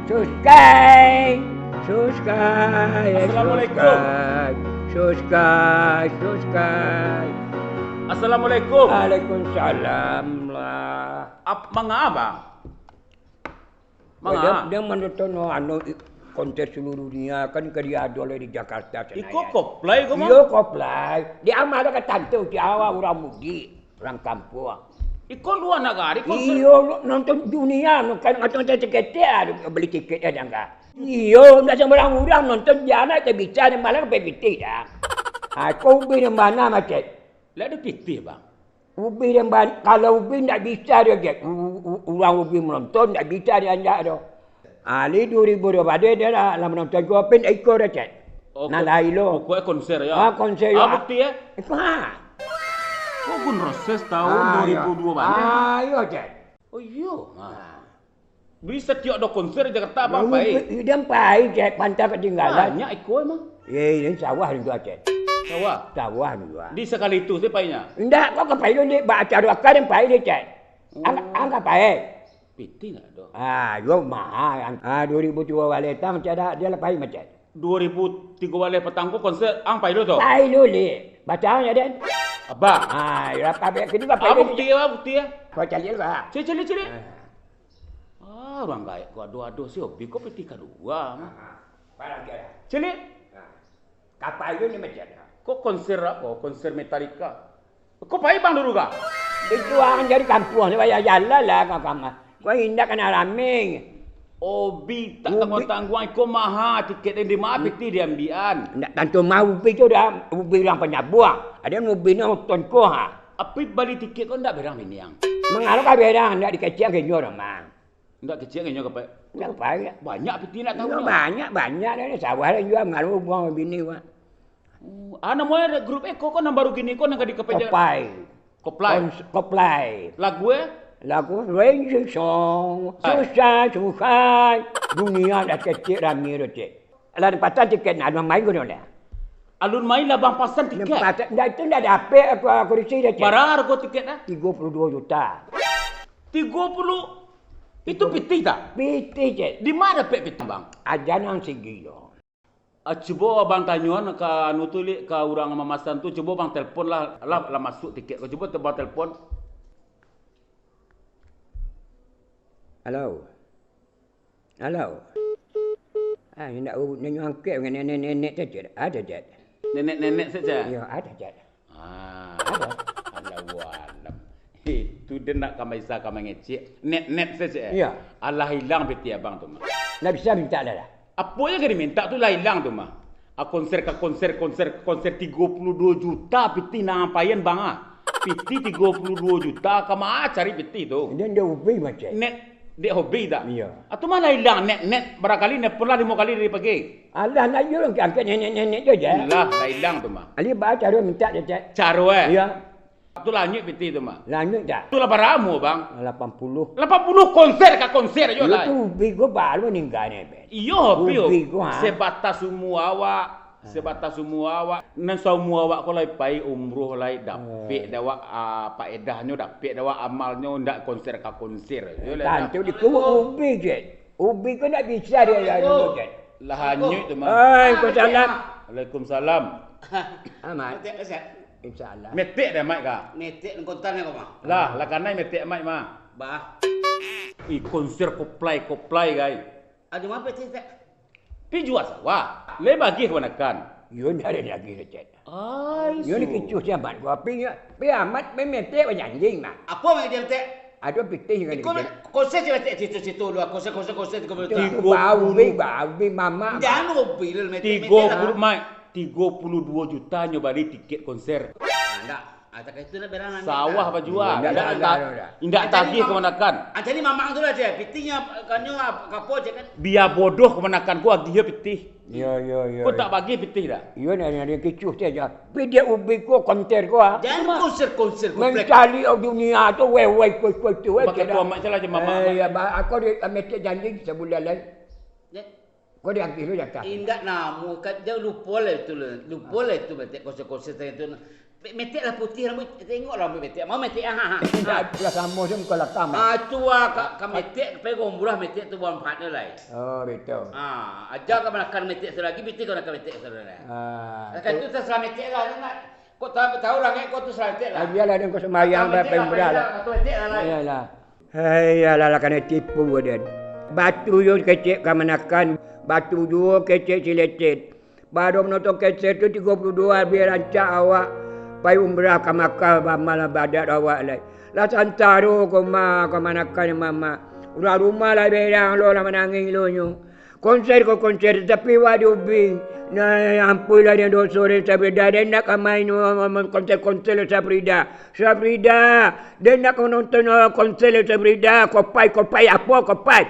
Suskai. Suskai. Assalamualaikum. Suskai. Suskai. Assalamualaikum. Waalaikumsalam lah. Manga abang? Dia menonton konser seluruh dunia kan dia ada di Jakarta Senayan. Iko koplay ko Iyo koplay. Dia amal ka tanto Jawa orang mudi, orang kampung. Iko luar negara konser. Iyo nonton dunia kan nonton tiket beli tiket ada enggak. Iyo enggak sembarang orang nonton jana tak bicara malah PPT dah. Aku ubi di mana macam? Lah ada piti bang. Ubi di mana? Kalau ubi tak bisa dia get. Orang ubi menonton tak bisa dia enggak dah. Ali 2020 dia dah menonton gua pun ikut dah cek. Nalai lo. Kau konser ya? Konser ya. Bukti ya? Ha. Kau pun reses tahun 2002 bang. Ayo cek. Oh iya. Bisa tiap ada konser Jakarta bang baik. Dia baik cek pantai ketinggalan. Banyak ikut emang. Ini sawah ni gua cek. Sawah ni gua. Di sekali itu sepainya. Enggak, kau kepai ni acara akar yang baik dia cek. Angkat baik. Piti nak ada. Yo mahal. 2002 waletang macam dia lepas macam. 2003 wale petangku konser ang paido tu. Baik dulu. Bacanya dia. Abang. Ya apa kini apa Bukti ya? Kau cari lah. Cili. Orang gaya kau adu-adu sih hobi kau peti kedua. Parang dia. Cili. Kapal itu ni macam. Kau konser apa? Konser Metallica. Kau pai bang dulu kah? Itu orang dari kampung ni bayar jalan lah kau Kau indah kena raming. Obi tak tanggung-tanggung kau mahal tiket yang dimana peti diambilan. Nak tentu mau ubi tu dah ubi orang penyabuang. Ada ubi ni nonton kau ha. Apa balik tiket kau ndak berang ini yang? Mengaruh kau berang ndak dikecil ke nyor mang. Ndak kecil kayaknya kau Ndak apa? Banyak peti nak tahu. Banyak dah sawah dah jual mengaruh buang bini wah. Namanya grup kau kan baru gini kau nak di kepeja. Koplay. Lagu Ranger Song. Susah. Dunia dah kecil ramai tu cik. Lalu pasal tiket nak main kau ni. Alun main lah bang pasan tiket. Itu dah dapat aku risih dah cik. Berapa harga tiket dah? 32 juta. 30? Itu piti tak? Piti cik. Di mana dapat piti bang? Ajanan segilo. Coba abang tanya ke anu tu ke orang memasan tu, coba bang telpon lah masuk tiket. Kau coba tebak telpon. Halo. Nak angkat dengan nenek-nenek saja. Ada jad. Nenek-nenek saja? Ya, ada jad. Ada. Alawalam. Itu dia nak kami isa kami ngecek. Net saja. Ya. Allah hilang peti abang tu mah. Nak bisa minta dah. Apa yang kau minta tu lah hilang tu mah. Konser 32 juta peti nak ngapain bang Peti 32 juta kama cari peti tu. Dia ubi macam. Net dia hobi tak? Ya. Atau mana hilang net barangkali net pernah 5 kali dari pagi. Allah nak jual angkat nenek-nenek tu je. Lah hilang tu mah. Ali baca dia minta dia. Cara Ya. Tu lanjut peti tu mah. Lanjut tak? Tu lah baramu bang. 80. 80 konser yo lah. Itu ubi gua baru meninggal ni. Iyo hobi. Gua. Sebatas semua awak. Nan semua awak ko lai pai umroh lai dapet dawa apa edahnya dapet dawa amalnya ndak konser ka konser. Tantu di ku ubi je. Ubi ko nak bisa dia je. Lah hanyut tu mah. Waalaikumsalam. Waalaikumsalam. Amat. Insyaallah. Metek dah mai ka? Metek kontan ko mah. Lah kanai metek mai mah. Bah. Konser koplay gai. Ada apa cek? Pi jual sawah. Le bagi kebanyakan. Yo ni ada lagi recet. Ai. Yo ni kicu siapa gua pi amat memetek anjing mah. Apa yang dia metek? Ada pitih dengan dia. Konser je metek situ lu konser ko metek. Bau mama. Jangan mobil metek. 32 juta nyobali tiket konser. Enggak. Ada itu nak berang sawah apa jual? Indak tagih kemenakan. Jadi mamang tu lah je. Pitinya kanyo kapo je kan. Biar bodoh kemenakan ku dia pitih. Ya. Kau tak bagi pitih dah. Ya ni kicu saja. Pi dia ubi ko konter ko. Jangan konser mencari dunia tu kuat tu. Pakai tua mak salah je mama. Ya aku dia metek janji sebulan lain. Kau dia ambil lu jatah. Indak namu kat dia lupa lah itu metek konser itu. Metik lah putih rambut. Tengoklah metik. Mau metik ah. Tidak pula sama je muka lakam. Tua ka metik pe gombrah metik tu buang partner lai. Oh, betul. Ajar ka makan metik selagi metik kau nak metik selagi. Kan tu terserah metik lah nak. Kau tahu lah kau tu serah metik lah. Biarlah dia kau sembahyang sampai berada. Kau metik lah. Iyalah. Hayalah kena tipu dia. Batu yo kecek kamanakan, batu dua kecek silecet. Baru menonton kecek tu 32 biar rancak awak pai umrah ke Makkah malam badat awak lai. Lah santaro ko manakan mama. Udah rumah lah berang lo lah menangis lo nyu. Konser tapi wadi ubing. Nah ampulah dia dua sore Sabrida dia nak main konser Sabrida. Dia nak nonton konser Sabrida. Kopai apa kopai.